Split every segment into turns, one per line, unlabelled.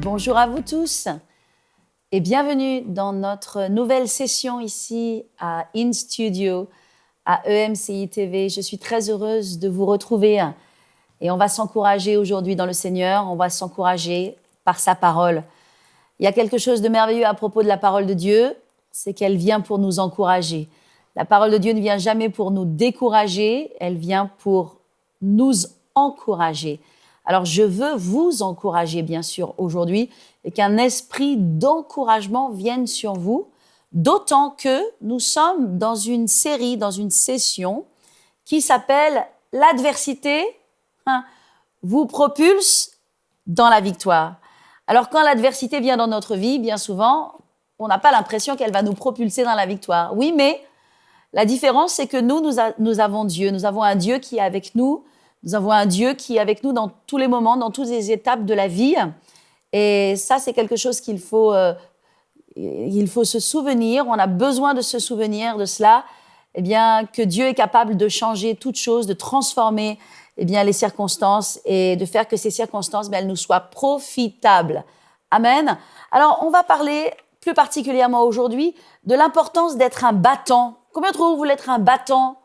Bonjour à vous tous et bienvenue dans notre nouvelle session ici à In Studio, à EMCI TV. Je suis très heureuse de vous retrouver et on va s'encourager aujourd'hui dans le Seigneur, on va s'encourager par sa parole. Il y a quelque chose de merveilleux à propos de la parole de Dieu, c'est qu'elle vient pour nous encourager. La parole de Dieu ne vient jamais pour nous décourager, elle vient pour nous encourager. Alors, je veux vous encourager, bien sûr, aujourd'hui, et qu'un esprit d'encouragement vienne sur vous, d'autant que nous sommes dans une série, dans une session qui s'appelle « L'adversité vous propulse dans la victoire ». Alors, quand l'adversité vient dans notre vie, bien souvent, on n'a pas l'impression qu'elle va nous propulser dans la victoire. Oui, mais la différence, c'est que nous avons Dieu. Nous avons un Dieu qui est avec nous. Nous avons un Dieu qui est avec nous dans tous les moments, dans toutes les étapes de la vie. Et ça, c'est quelque chose qu'il faut se souvenir. On a besoin de se souvenir de cela. Eh bien, que Dieu est capable de changer toutes choses, de transformer les circonstances et de faire que ces circonstances, elles nous soient profitables. Amen. Alors, on va parler plus particulièrement aujourd'hui de l'importance d'être un battant. Combien d'entre vous voulez être un battant?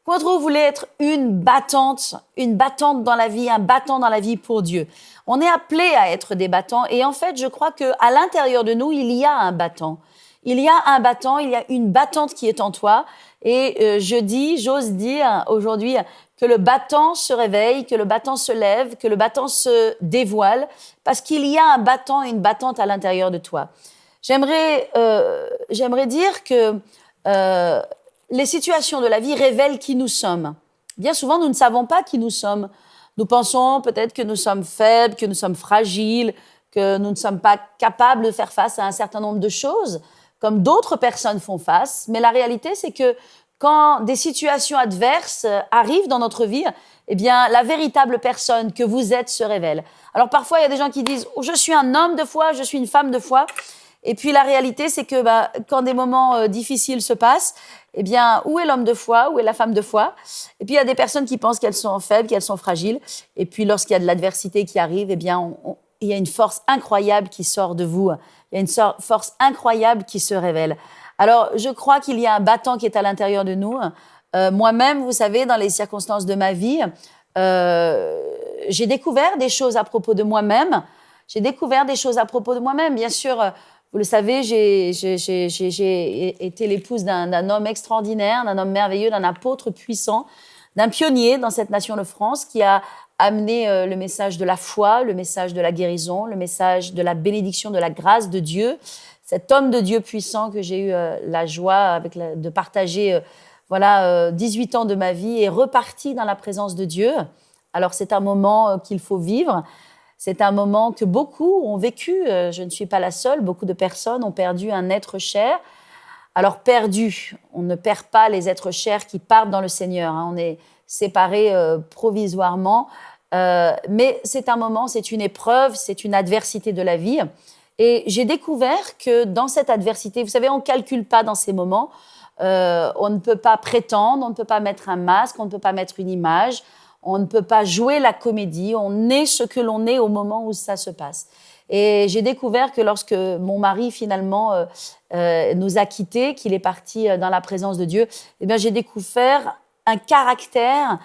Combien d'entre vous voulez être une battante dans la vie, un battant dans la vie pour Dieu? On est appelé à être des battants et en fait, je crois qu'à l'intérieur de nous, il y a un battant. Il y a un battant, il y a une battante qui est en toi et j'ose dire aujourd'hui que le battant se réveille, que le battant se lève, que le battant se dévoile parce qu'il y a un battant et une battante à l'intérieur de toi. J'aimerais dire que les situations de la vie révèlent qui nous sommes. Bien souvent, nous ne savons pas qui nous sommes. Nous pensons peut-être que nous sommes faibles, que nous sommes fragiles, que nous ne sommes pas capables de faire face à un certain nombre de choses, comme d'autres personnes font face. Mais la réalité, c'est que quand des situations adverses arrivent dans notre vie, eh bien, la véritable personne que vous êtes se révèle. Alors parfois, il y a des gens qui disent « Je suis un homme de foi, je suis une femme de foi ». Et puis la réalité, c'est que quand des moments difficiles se passent, eh bien, où est l'homme de foi, où est la femme de foi? Et puis il y a des personnes qui pensent qu'elles sont faibles, qu'elles sont fragiles. Et puis lorsqu'il y a de l'adversité qui arrive, eh bien, il y a une force incroyable qui sort de vous. Il y a une force incroyable qui se révèle. Alors, je crois qu'il y a un battant qui est à l'intérieur de nous. Moi-même, vous savez, dans les circonstances de ma vie, j'ai découvert des choses à propos de moi-même. Bien sûr, vous le savez, j'ai été l'épouse d'un homme extraordinaire, d'un homme merveilleux, d'un apôtre puissant, d'un pionnier dans cette nation de France qui a amené le message de la foi, le message de la guérison, le message de la bénédiction, de la grâce de Dieu. Cet homme de Dieu puissant que j'ai eu la joie de partager 18 ans de ma vie est reparti dans la présence de Dieu. Alors c'est un moment qu'il faut vivre. C'est un moment que beaucoup ont vécu, je ne suis pas la seule, beaucoup de personnes ont perdu un être cher. Alors perdu, on ne perd pas les êtres chers qui partent dans le Seigneur, on est séparés provisoirement, mais c'est un moment, c'est une épreuve, c'est une adversité de la vie. Et j'ai découvert que dans cette adversité, vous savez, on ne calcule pas dans ces moments, on ne peut pas prétendre, on ne peut pas mettre un masque, on ne peut pas mettre une image. On ne peut pas jouer la comédie, on est ce que l'on est au moment où ça se passe. Et j'ai découvert que lorsque mon mari finalement nous a quittés, qu'il est parti dans la présence de Dieu, eh bien j'ai découvert un caractère.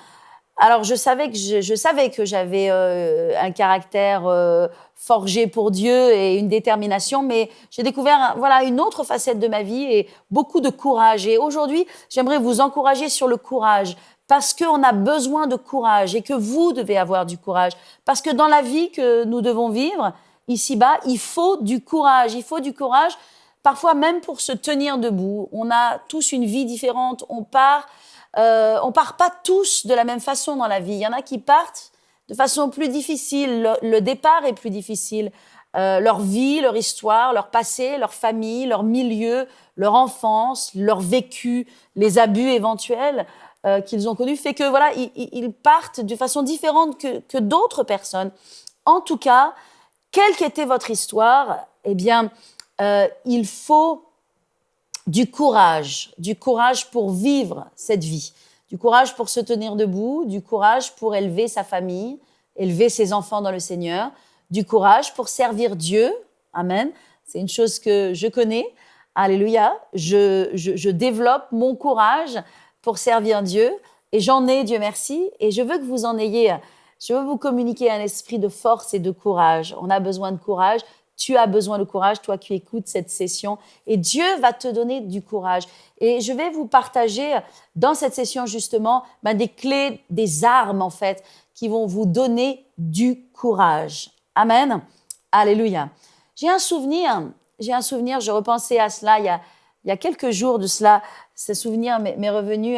Alors je savais que j'avais un caractère forgé pour Dieu et une détermination, mais j'ai découvert une autre facette de ma vie et beaucoup de courage. Et aujourd'hui, j'aimerais vous encourager sur le courage. Parce qu'on a besoin de courage et que vous devez avoir du courage. Parce que dans la vie que nous devons vivre, ici-bas, il faut du courage. Il faut du courage, parfois même pour se tenir debout. On a tous une vie différente. On part pas tous de la même façon dans la vie. Il y en a qui partent de façon plus difficile. Le départ est plus difficile. Leur vie, leur histoire, leur passé, leur famille, leur milieu, leur enfance, leur vécu, les abus éventuels qu'ils ont connus, fait que ils partent de façon différente que d'autres personnes. En tout cas, quelle qu'était votre histoire, eh bien, il faut du courage pour vivre cette vie, du courage pour se tenir debout, du courage pour élever sa famille, élever ses enfants dans le Seigneur, du courage pour servir Dieu. Amen. C'est une chose que je connais. Alléluia. Je développe mon courage pour servir Dieu et j'en ai, Dieu merci, et je veux que vous en ayez. Je veux vous communiquer un esprit de force et de courage. On a besoin de courage. Tu as besoin de courage, toi qui écoutes cette session. Et Dieu va te donner du courage. Et je vais vous partager dans cette session justement des clés, des armes en fait, qui vont vous donner du courage. Amen. Alléluia. J'ai un souvenir, je repensais à cela il y a quelques jours de cela. Ce souvenir m'est revenu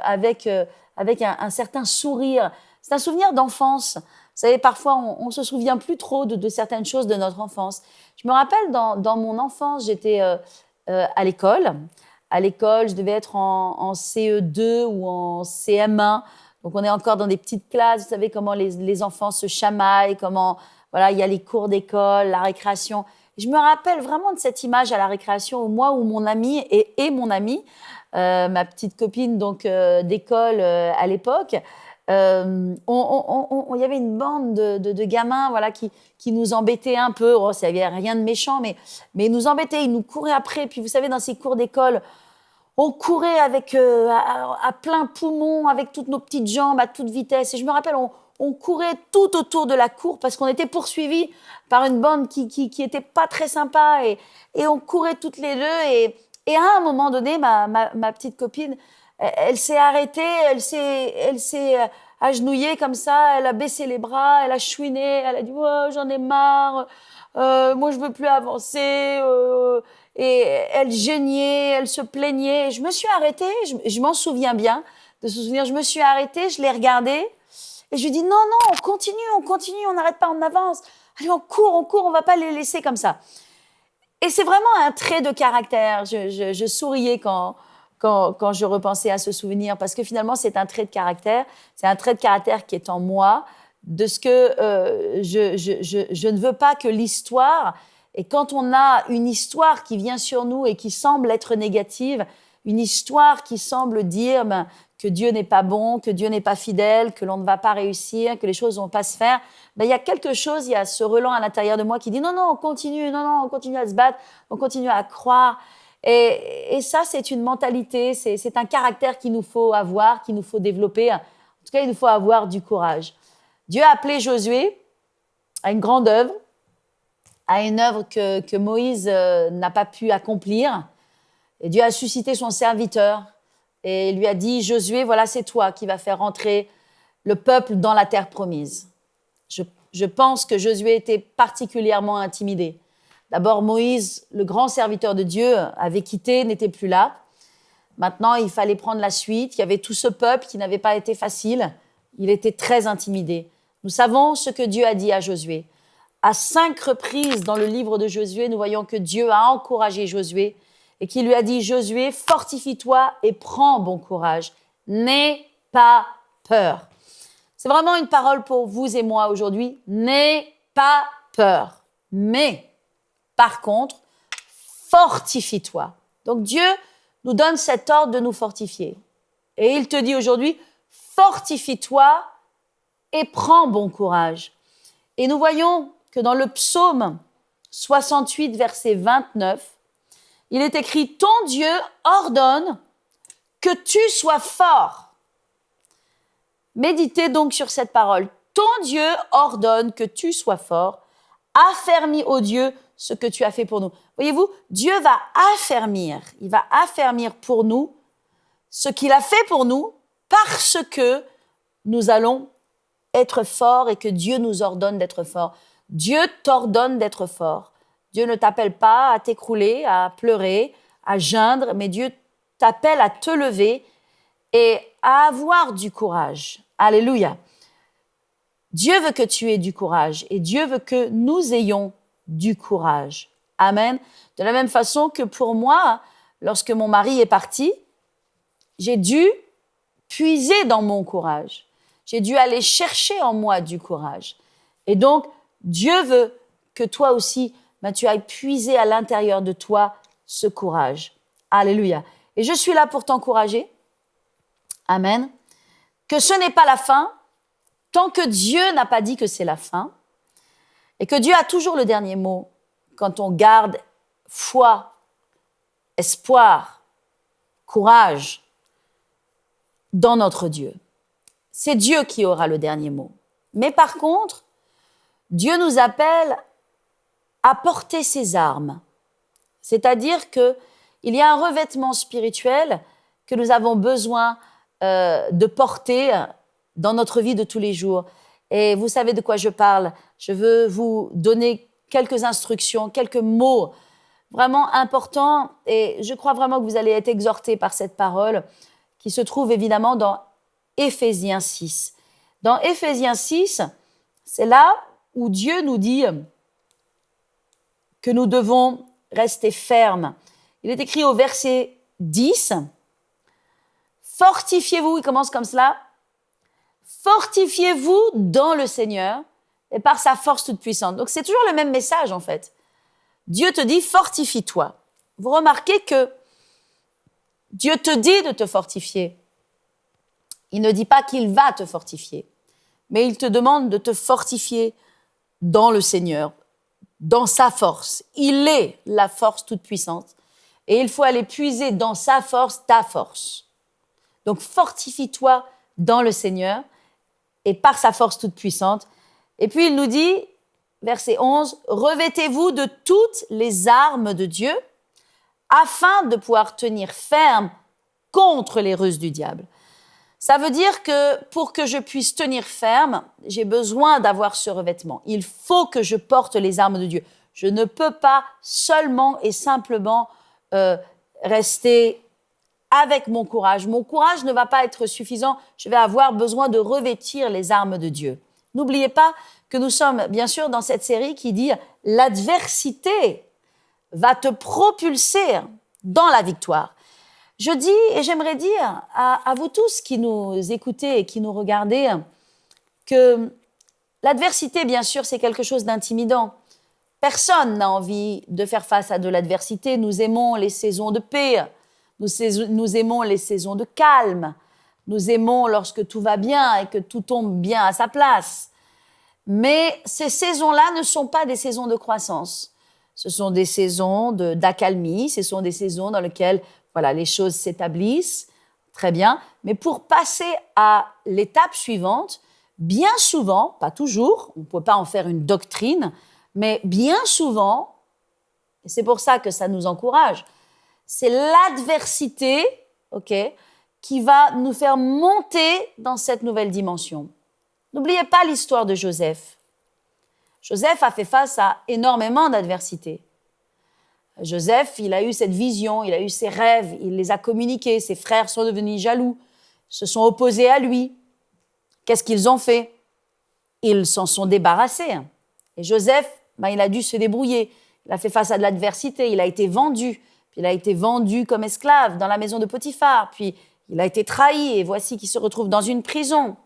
avec un certain sourire. C'est un souvenir d'enfance. Vous savez, parfois, on ne se souvient plus trop de certaines choses de notre enfance. Je me rappelle, dans mon enfance, j'étais à l'école. À l'école, je devais être en CE2 ou en CM1. Donc, on est encore dans des petites classes. Vous savez comment les enfants se chamaillent, comment voilà, il y a les cours d'école, la récréation. Et je me rappelle vraiment de cette image à la récréation où moi, où mon ami et mon ami, ma petite copine donc d'école à l'époque, il y avait une bande de gamins voilà, qui nous embêtaient un peu. Oh, ça n'avait rien de méchant, mais ils nous embêtaient, ils nous couraient après. Puis vous savez, dans ces cours d'école, on courait avec, à plein poumon, avec toutes nos petites jambes, à toute vitesse. Et je me rappelle, on courait tout autour de la cour parce qu'on était poursuivis par une bande qui était pas très sympa. Et on courait toutes les deux. Et à un moment donné, ma petite copine, elle s'est arrêtée, elle s'est agenouillée comme ça, elle a baissé les bras, elle a chouiné, elle a dit oh, « j'en ai marre, moi je veux plus avancer ». Et elle geignait, elle se plaignait. Je me suis arrêtée, je m'en souviens bien de ce souvenir. Je me suis arrêtée, je l'ai regardée et je lui ai dit « non, on continue, on n'arrête pas, on avance. Allez, on court, on va pas les laisser comme ça ». Et c'est vraiment un trait de caractère. Je souriais quand je repensais à ce souvenir, parce que finalement, c'est un trait de caractère. C'est un trait de caractère qui est en moi, de ce que je ne veux pas que l'histoire, et quand on a une histoire qui vient sur nous et qui semble être négative, une histoire qui semble dire que Dieu n'est pas bon, que Dieu n'est pas fidèle, que l'on ne va pas réussir, que les choses ne vont pas se faire, il y a quelque chose, il y a ce relent à l'intérieur de moi qui dit non, on continue à se battre, on continue à croire. Et ça, c'est une mentalité, c'est un caractère qu'il nous faut avoir, qu'il nous faut développer. En tout cas, il nous faut avoir du courage. Dieu a appelé Josué à une grande œuvre, à une œuvre que Moïse n'a pas pu accomplir. Et Dieu a suscité son serviteur et lui a dit « Josué, voilà, c'est toi qui vas faire entrer le peuple dans la terre promise ». Je pense que Josué était particulièrement intimidé. D'abord, Moïse, le grand serviteur de Dieu, avait quitté, n'était plus là. Maintenant, il fallait prendre la suite. Il y avait tout ce peuple qui n'avait pas été facile. Il était très intimidé. Nous savons ce que Dieu a dit à Josué. À 5 reprises dans le livre de Josué, nous voyons que Dieu a encouragé Josué et qu'il lui a dit « Josué, fortifie-toi et prends bon courage. N'aie pas peur. » C'est vraiment une parole pour vous et moi aujourd'hui. N'aie pas peur. Mais, par contre, fortifie-toi. Donc Dieu nous donne cet ordre de nous fortifier. Et il te dit aujourd'hui, fortifie-toi et prends bon courage. Et nous voyons que dans le psaume 68, verset 29, il est écrit « Ton Dieu ordonne que tu sois fort. » Méditez donc sur cette parole. Ton Dieu ordonne que tu sois fort. Affermis, ô Dieu, ce que tu as fait pour nous. Voyez-vous, Dieu va affermir. Il va affermir pour nous ce qu'il a fait pour nous parce que nous allons être forts et que Dieu nous ordonne d'être forts. Dieu t'ordonne d'être fort. Dieu ne t'appelle pas à t'écrouler, à pleurer, à geindre, mais Dieu t'appelle à te lever et à avoir du courage. Alléluia. Dieu veut que tu aies du courage et Dieu veut que nous ayons du courage. Amen. De la même façon que pour moi, lorsque mon mari est parti, j'ai dû puiser dans mon courage. J'ai dû aller chercher en moi du courage. Et donc, Dieu veut que toi aussi, tu ailles puiser à l'intérieur de toi ce courage. Alléluia. Et je suis là pour t'encourager. Amen. Que ce n'est pas la fin, tant que Dieu n'a pas dit que c'est la fin, et que Dieu a toujours le dernier mot quand on garde foi, espoir, courage dans notre Dieu. C'est Dieu qui aura le dernier mot. Mais par contre, Dieu nous appelle à porter ses armes. C'est-à-dire qu'il y a un revêtement spirituel que nous avons besoin de porter dans notre vie de tous les jours. Et vous savez de quoi je parle. Je veux vous donner quelques instructions, quelques mots vraiment importants. Et je crois vraiment que vous allez être exhortés par cette parole qui se trouve évidemment dans Éphésiens 6. Dans Éphésiens 6, c'est là où Dieu nous dit que nous devons rester fermes. Il est écrit au verset 10, « Fortifiez-vous », il commence comme cela, « Fortifiez-vous dans le Seigneur et par sa force toute puissante ». Donc c'est toujours le même message en fait. Dieu te dit « Fortifie-toi ». Vous remarquez que Dieu te dit de te fortifier. Il ne dit pas qu'il va te fortifier, mais il te demande de te fortifier dans le Seigneur, dans sa force. Il est la force toute puissante et il faut aller puiser dans sa force ta force. Donc fortifie-toi dans le Seigneur et par sa force toute puissante. Et puis il nous dit, verset 11, « Revêtez-vous de toutes les armes de Dieu afin de pouvoir tenir ferme contre les ruses du diable. » Ça veut dire que pour que je puisse tenir ferme, j'ai besoin d'avoir ce revêtement. Il faut que je porte les armes de Dieu. Je ne peux pas seulement et simplement rester avec mon courage. Mon courage ne va pas être suffisant. Je vais avoir besoin de revêtir les armes de Dieu. N'oubliez pas que nous sommes bien sûr dans cette série qui dit « L'adversité va te propulser dans la victoire ». Je dis et j'aimerais dire à vous tous qui nous écoutez et qui nous regardez que l'adversité, bien sûr, c'est quelque chose d'intimidant. Personne n'a envie de faire face à de l'adversité. Nous aimons les saisons de paix, nous aimons les saisons de calme, nous aimons lorsque tout va bien et que tout tombe bien à sa place. Mais ces saisons-là ne sont pas des saisons de croissance. Ce sont des saisons d'accalmie, ce sont des saisons dans lesquelles voilà, les choses s'établissent, très bien. Mais pour passer à l'étape suivante, bien souvent, pas toujours, on ne peut pas en faire une doctrine, mais bien souvent, et c'est pour ça que ça nous encourage, c'est l'adversité, qui va nous faire monter dans cette nouvelle dimension. N'oubliez pas l'histoire de Joseph. Joseph a fait face à énormément d'adversités. Joseph, il a eu cette vision, il a eu ses rêves, il les a communiqués, ses frères sont devenus jaloux, se sont opposés à lui. Qu'est-ce qu'ils ont fait? Ils s'en sont débarrassés. Et Joseph, il a dû se débrouiller. Il a fait face à de l'adversité, il a été vendu. Puis il a été vendu comme esclave dans la maison de Potiphar. Puis il a été trahi et voici qu'il se retrouve dans une prison.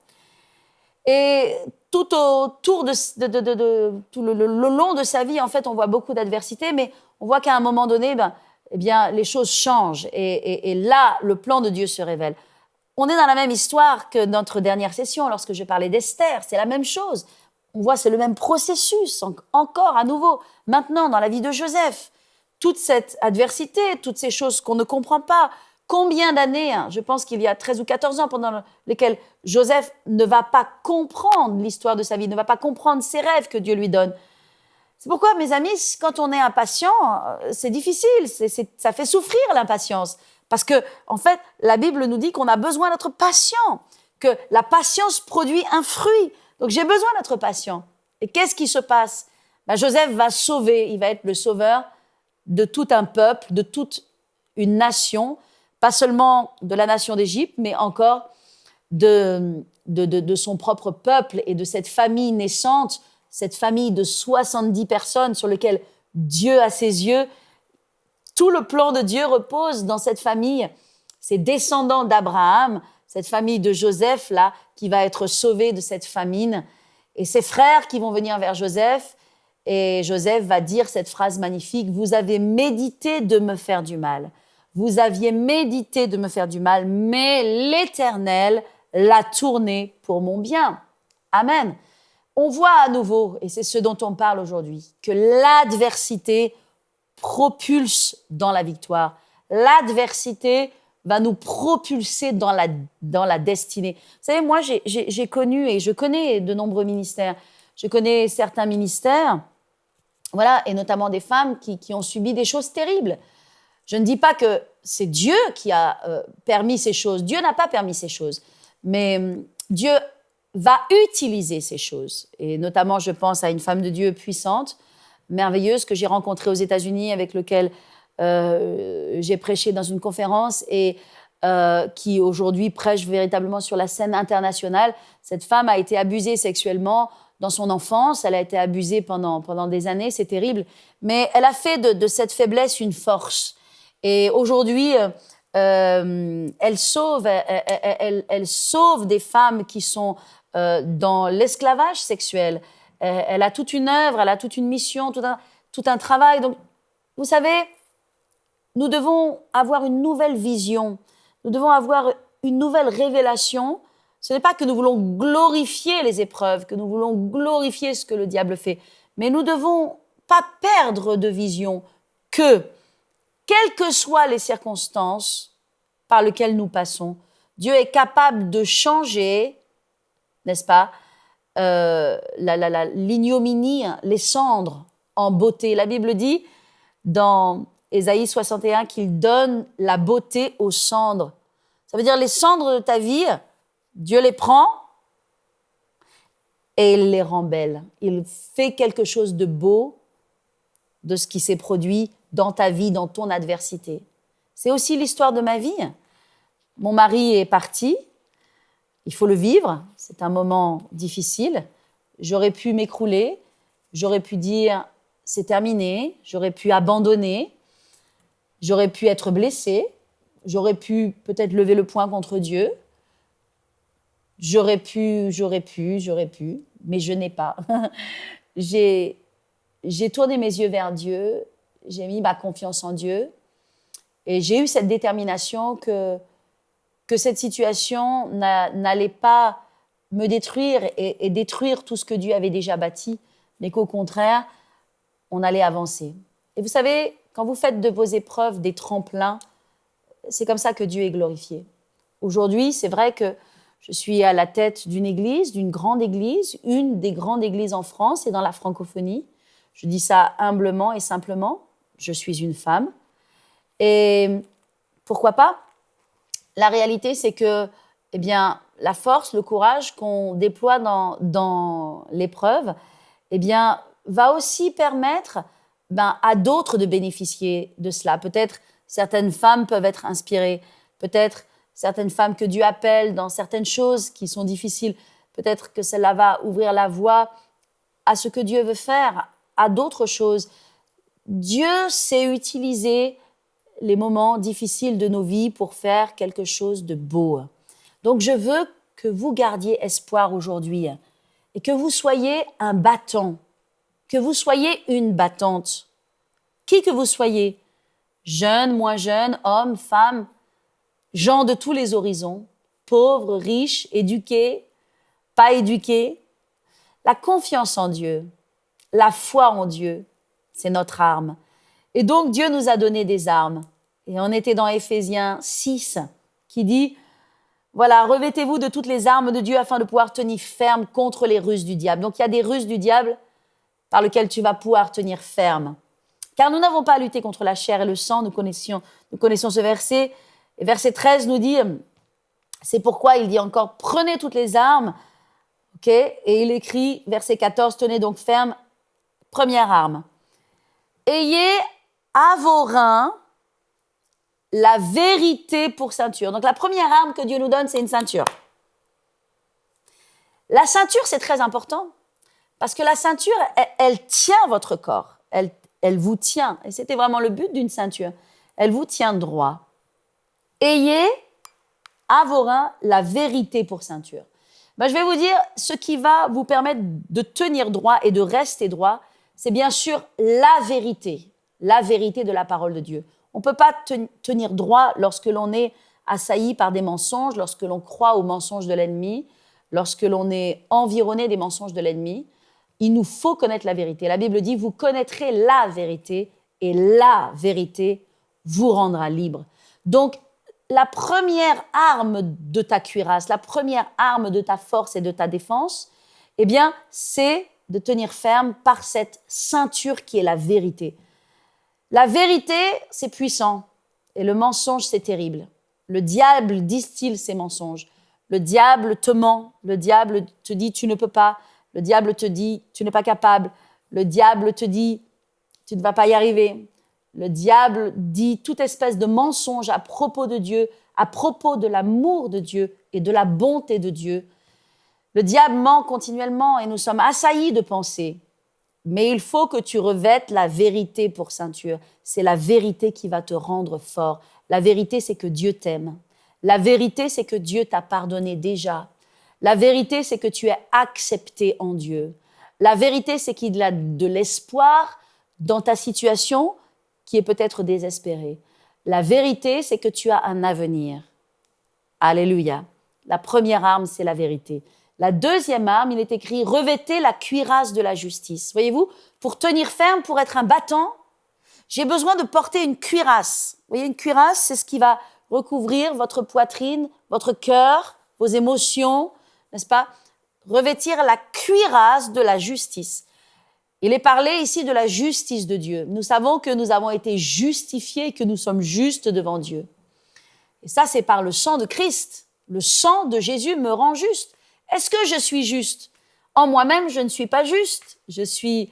Et tout autour tout le long de sa vie, en fait, on voit beaucoup d'adversité, mais on voit qu'à un moment donné, les choses changent. Et là, le plan de Dieu se révèle. On est dans la même histoire que notre dernière session, lorsque je parlais d'Esther. C'est la même chose. On voit, c'est le même processus, encore à nouveau, maintenant, dans la vie de Joseph. Toute cette adversité, toutes ces choses qu'on ne comprend pas. Combien d'années, je pense qu'il y a 13 ou 14 ans pendant lesquels Joseph ne va pas comprendre l'histoire de sa vie, ne va pas comprendre ses rêves que Dieu lui donne. C'est pourquoi, mes amis, quand on est impatient, c'est difficile, ça fait souffrir l'impatience. Parce que, en fait, la Bible nous dit qu'on a besoin d'être patient, que la patience produit un fruit. Donc, j'ai besoin d'être patient. Et qu'est-ce qui se passe? Joseph va sauver, il va être le sauveur de tout un peuple, de toute une nation, pas seulement de la nation d'Égypte, mais encore de son propre peuple et de cette famille naissante, cette famille de 70 personnes sur lesquelles Dieu a ses yeux. Tout le plan de Dieu repose dans cette famille, ces descendants d'Abraham, cette famille de Joseph, là, qui va être sauvée de cette famine, et ses frères qui vont venir vers Joseph, et Joseph va dire cette phrase magnifique, « Vous avez médité de me faire du mal. Vous aviez médité de me faire du mal, mais l'Éternel l'a tourné pour mon bien. Amen. On voit à nouveau, et c'est ce dont on parle aujourd'hui, que l'adversité propulse dans la victoire. L'adversité va nous propulser dans la destinée. Vous savez, moi, j'ai connu et je connais de nombreux ministères. Je connais certains ministères, voilà, et notamment des femmes qui ont subi des choses terribles. Je ne dis pas que c'est Dieu qui a permis ces choses. Dieu n'a pas permis ces choses. Mais Dieu va utiliser ces choses. Et notamment, je pense à une femme de Dieu puissante, merveilleuse, que j'ai rencontrée aux États-Unis, avec laquelle j'ai prêché dans une conférence et qui aujourd'hui prêche véritablement sur la scène internationale. Cette femme a été abusée sexuellement dans son enfance, elle a été abusée pendant des années, c'est terrible, mais elle a fait de cette faiblesse une force. Et aujourd'hui, elle sauve des femmes qui sont dans l'esclavage sexuel. Elle a toute une œuvre, elle a toute une mission, tout un travail. Donc, vous savez, nous devons avoir une nouvelle vision, nous devons avoir une nouvelle révélation. Ce n'est pas que nous voulons glorifier les épreuves, que nous voulons glorifier ce que le diable fait, mais nous ne devons pas perdre de vision que, quelles que soient les circonstances par lesquelles nous passons, Dieu est capable de changer, n'est-ce pas, l'ignominie, les cendres en beauté. La Bible dit dans Ésaïe 61 qu'il donne la beauté aux cendres. Ça veut dire les cendres de ta vie, Dieu les prend et il les rend belles. Il fait quelque chose de beau de ce qui s'est produit dans ta vie, dans ton adversité. C'est aussi l'histoire de ma vie. Mon mari est parti, il faut le vivre, c'est un moment difficile. J'aurais pu m'écrouler, j'aurais pu dire c'est terminé, j'aurais pu abandonner, j'aurais pu être blessée, j'aurais pu peut-être lever le poing contre Dieu, j'aurais pu, mais je n'ai pas. J'ai tourné mes yeux vers Dieu, j'ai mis ma confiance en Dieu et j'ai eu cette détermination que cette situation n'allait pas me détruire et détruire tout ce que Dieu avait déjà bâti, mais qu'au contraire, on allait avancer. Et vous savez, quand vous faites de vos épreuves des tremplins, c'est comme ça que Dieu est glorifié. Aujourd'hui, c'est vrai que je suis à la tête d'une église, d'une grande église, une des grandes églises en France et dans la francophonie. Je dis ça humblement et simplement. Je suis une femme. Et pourquoi pas ? La réalité, c'est que, eh bien, la force, le courage qu'on déploie dans l'épreuve, eh bien, va aussi permettre à d'autres de bénéficier de cela. Peut-être certaines femmes peuvent être inspirées, peut-être certaines femmes que Dieu appelle dans certaines choses qui sont difficiles, peut-être que cela va ouvrir la voie à ce que Dieu veut faire, à d'autres choses. Dieu sait utiliser les moments difficiles de nos vies pour faire quelque chose de beau. Donc, je veux que vous gardiez espoir aujourd'hui et que vous soyez un battant, que vous soyez une battante. Qui que vous soyez, jeune, moins jeune, homme, femme, gens de tous les horizons, pauvres, riches, éduqués, pas éduqués, la confiance en Dieu, la foi en Dieu, c'est notre arme. Et donc, Dieu nous a donné des armes. Et on était dans Éphésiens 6, qui dit, voilà, revêtez-vous de toutes les armes de Dieu afin de pouvoir tenir ferme contre les ruses du diable. Donc, il y a des ruses du diable par lesquelles tu vas pouvoir tenir ferme. Car nous n'avons pas à lutter contre la chair et le sang, nous connaissons ce verset. Et verset 13 nous dit, c'est pourquoi il dit encore, prenez toutes les armes, ok ? Et il écrit, verset 14, tenez donc ferme, première arme. Ayez à vos reins la vérité pour ceinture. Donc la première arme que Dieu nous donne, c'est une ceinture. La ceinture, c'est très important, parce que la ceinture, elle tient votre corps, elle vous tient, et c'était vraiment le but d'une ceinture, elle vous tient droit. Ayez à vos reins la vérité pour ceinture. Je vais vous dire, ce qui va vous permettre de tenir droit et de rester droit, c'est bien sûr la vérité de la parole de Dieu. On ne peut pas tenir droit lorsque l'on est assailli par des mensonges, lorsque l'on croit aux mensonges de l'ennemi, lorsque l'on est environné des mensonges de l'ennemi. Il nous faut connaître la vérité. La Bible dit, vous connaîtrez la vérité et la vérité vous rendra libre. Donc, la première arme de ta cuirasse, la première arme de ta force et de ta défense, eh bien, c'est de tenir ferme par cette ceinture qui est la vérité. La vérité, c'est puissant et le mensonge, c'est terrible. Le diable distille ses mensonges. Le diable te ment. Le diable te dit tu ne peux pas. Le diable te dit tu n'es pas capable. Le diable te dit tu ne vas pas y arriver. Le diable dit toute espèce de mensonge à propos de Dieu, à propos de l'amour de Dieu et de la bonté de Dieu. Le diable ment continuellement et nous sommes assaillis de pensées. Mais il faut que tu revêtes la vérité pour ceinture. C'est la vérité qui va te rendre fort. La vérité, c'est que Dieu t'aime. La vérité, c'est que Dieu t'a pardonné déjà. La vérité, c'est que tu es accepté en Dieu. La vérité, c'est qu'il y a de l'espoir dans ta situation qui est peut-être désespérée. La vérité, c'est que tu as un avenir. Alléluia. La première arme, c'est la vérité. La deuxième arme, il est écrit « Revêtez la cuirasse de la justice ». Voyez-vous, pour tenir ferme, pour être un battant, j'ai besoin de porter une cuirasse. Vous voyez, une cuirasse, c'est ce qui va recouvrir votre poitrine, votre cœur, vos émotions, n'est-ce pas? Revêtir la cuirasse de la justice. Il est parlé ici de la justice de Dieu. Nous savons que nous avons été justifiés et que nous sommes justes devant Dieu. Et ça, c'est par le sang de Christ. Le sang de Jésus me rend juste. Est-ce que je suis juste? En moi-même, je ne suis pas juste. Je suis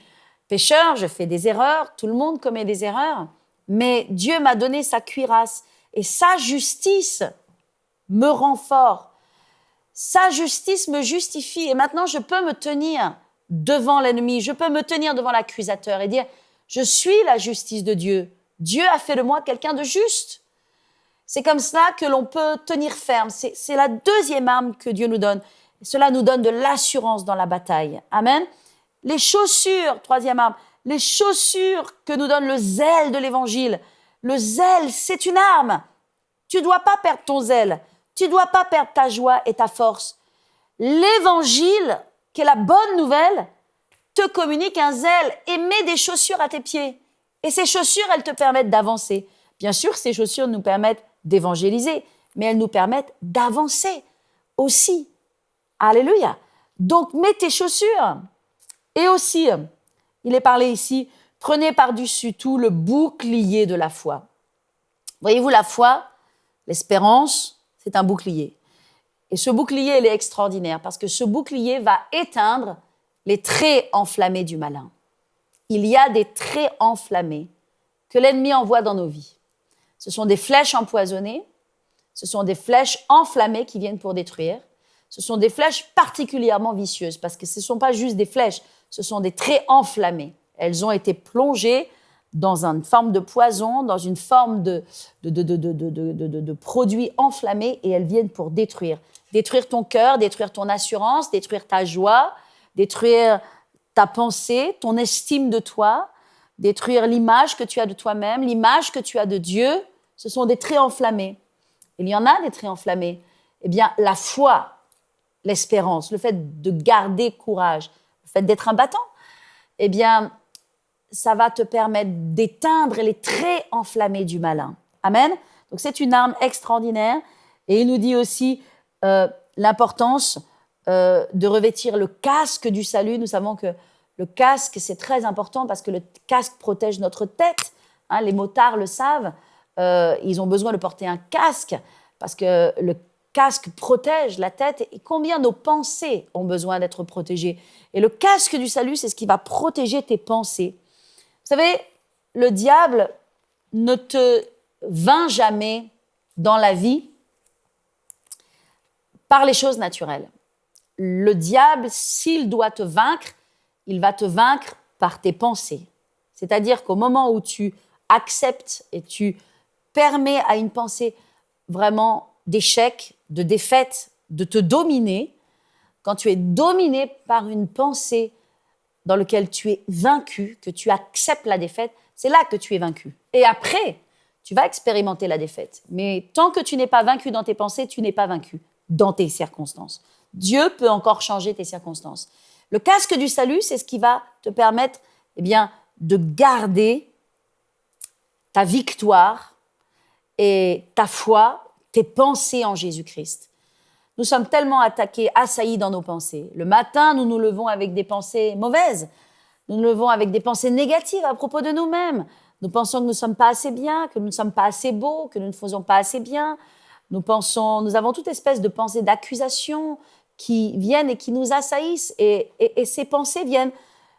pécheur, je fais des erreurs, tout le monde commet des erreurs. Mais Dieu m'a donné sa cuirasse et sa justice me rend fort. Sa justice me justifie et maintenant je peux me tenir devant l'ennemi, je peux me tenir devant l'accusateur et dire « Je suis la justice de Dieu. Dieu a fait de moi quelqu'un de juste. » C'est comme cela que l'on peut tenir ferme. C'est la deuxième arme que Dieu nous donne. Cela nous donne de l'assurance dans la bataille. Amen. Les chaussures, troisième arme, les chaussures que nous donne le zèle de l'évangile. Le zèle, c'est une arme. Tu ne dois pas perdre ton zèle. Tu ne dois pas perdre ta joie et ta force. L'évangile, qui est la bonne nouvelle, te communique un zèle et met des chaussures à tes pieds. Et ces chaussures, elles te permettent d'avancer. Bien sûr, ces chaussures nous permettent d'évangéliser, mais elles nous permettent d'avancer aussi. Alléluia. Donc, mets tes chaussures. Et aussi, il est parlé ici, prenez par-dessus tout le bouclier de la foi. Voyez-vous, la foi, l'espérance, c'est un bouclier. Et ce bouclier, il est extraordinaire parce que ce bouclier va éteindre les traits enflammés du malin. Il y a des traits enflammés que l'ennemi envoie dans nos vies. Ce sont des flèches empoisonnées, ce sont des flèches enflammées qui viennent pour détruire. Ce sont des flèches particulièrement vicieuses parce que ce ne sont pas juste des flèches, ce sont des traits enflammés. Elles ont été plongées dans une forme de poison, dans une forme de produits enflammés et elles viennent pour détruire. Détruire ton cœur, détruire ton assurance, détruire ta joie, détruire ta pensée, ton estime de toi, détruire l'image que tu as de toi-même, l'image que tu as de Dieu. Ce sont des traits enflammés. Il y en a des traits enflammés. Eh bien, la foi, l'espérance, le fait de garder courage, le fait d'être un battant, eh bien, ça va te permettre d'éteindre les traits enflammés du malin. Amen. Donc, c'est une arme extraordinaire. Et il nous dit aussi l'importance de revêtir le casque du salut. Nous savons que le casque, c'est très important parce que le casque protège notre tête. Hein, les motards le savent. Ils ont besoin de porter un casque parce que le casque protège la tête et combien nos pensées ont besoin d'être protégées. Et le casque du salut, c'est ce qui va protéger tes pensées. Vous savez, le diable ne te vainc jamais dans la vie par les choses naturelles. Le diable, s'il doit te vaincre, il va te vaincre par tes pensées. C'est-à-dire qu'au moment où tu acceptes et tu permets à une pensée vraiment d'échec, de défaite, de te dominer, quand tu es dominé par une pensée dans laquelle tu es vaincu, que tu acceptes la défaite, c'est là que tu es vaincu. Et après, tu vas expérimenter la défaite. Mais tant que tu n'es pas vaincu dans tes pensées, tu n'es pas vaincu dans tes circonstances. Dieu peut encore changer tes circonstances. Le casque du salut, c'est ce qui va te permettre de garder ta victoire et ta foi, tes pensées en Jésus-Christ. Nous sommes tellement attaqués, assaillis dans nos pensées. Le matin, nous nous levons avec des pensées mauvaises. Nous nous levons avec des pensées négatives à propos de nous-mêmes. Nous pensons que nous ne sommes pas assez bien, que nous ne sommes pas assez beaux, que nous ne faisons pas assez bien. Nous avons toute espèce de pensées d'accusation qui viennent et qui nous assaillissent. Et ces pensées viennent,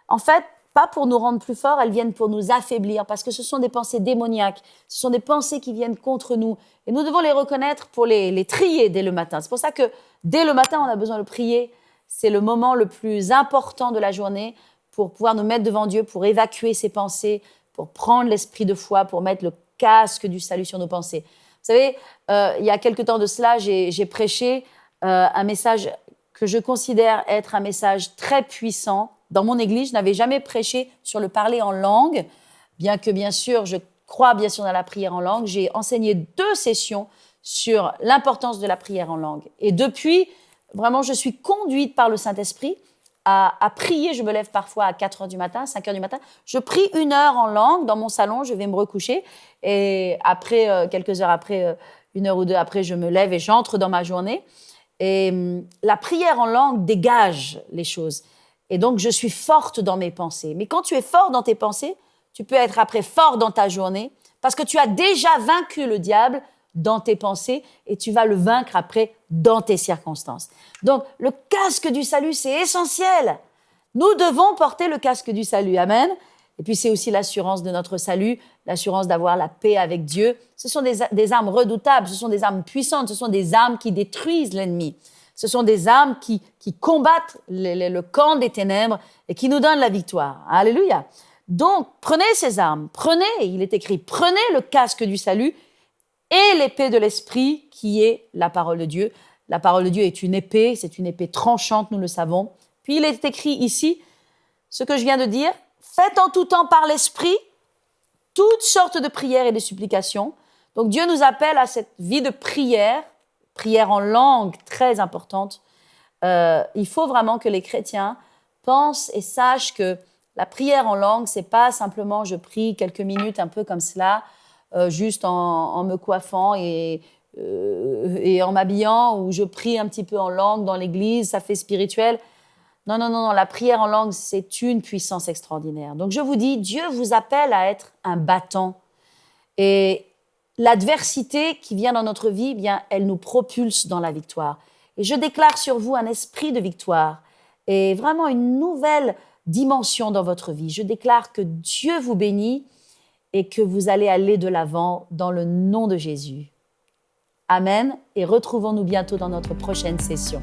en fait, pas pour nous rendre plus forts, elles viennent pour nous affaiblir, parce que ce sont des pensées démoniaques, ce sont des pensées qui viennent contre nous. Et nous devons les reconnaître pour les trier dès le matin. C'est pour ça que dès le matin, on a besoin de prier. C'est le moment le plus important de la journée pour pouvoir nous mettre devant Dieu, pour évacuer ces pensées, pour prendre l'esprit de foi, pour mettre le casque du salut sur nos pensées. Vous savez, il y a quelque temps de cela, j'ai prêché un message que je considère être un message très puissant. Dans mon église, je n'avais jamais prêché sur le parler en langue, bien que, bien sûr, je crois bien sûr dans la prière en langue. J'ai enseigné 2 sessions sur l'importance de la prière en langue. Et depuis, vraiment, je suis conduite par le Saint-Esprit à prier. Je me lève parfois à 4 heures du matin, 5 heures du matin. Je prie 1 heure en langue dans mon salon, je vais me recoucher. Et après, quelques heures après, 1 heure ou 2 après, je me lève et j'entre dans ma journée. Et la prière en langue dégage les choses. Et donc, je suis forte dans mes pensées. Mais quand tu es fort dans tes pensées, tu peux être après fort dans ta journée parce que tu as déjà vaincu le diable dans tes pensées et tu vas le vaincre après dans tes circonstances. Donc, le casque du salut, c'est essentiel. Nous devons porter le casque du salut. Amen. Et puis, c'est aussi l'assurance de notre salut, l'assurance d'avoir la paix avec Dieu. Ce sont des armes redoutables, ce sont des armes puissantes, ce sont des armes qui détruisent l'ennemi. Ce sont des armes qui combattent le camp des ténèbres et qui nous donnent la victoire. Alléluia. Donc, prenez ces armes, il est écrit, prenez le casque du salut et l'épée de l'esprit qui est la parole de Dieu. La parole de Dieu est une épée, c'est une épée tranchante, nous le savons. Puis il est écrit ici, ce que je viens de dire, faites en tout temps par l'esprit toutes sortes de prières et de supplications. Donc Dieu nous appelle à cette vie de prière en langue très importante. Il faut vraiment que les chrétiens pensent et sachent que la prière en langue, c'est pas simplement je prie quelques minutes un peu comme cela, juste en me coiffant et en m'habillant, ou je prie un petit peu en langue dans l'église, ça fait spirituel. Non, la prière en langue, c'est une puissance extraordinaire. Donc je vous dis, Dieu vous appelle à être un battant. Et l'adversité qui vient dans notre vie, elle nous propulse dans la victoire. Et je déclare sur vous un esprit de victoire et vraiment une nouvelle dimension dans votre vie. Je déclare que Dieu vous bénit et que vous allez aller de l'avant dans le nom de Jésus. Amen. Et retrouvons-nous bientôt dans notre prochaine session.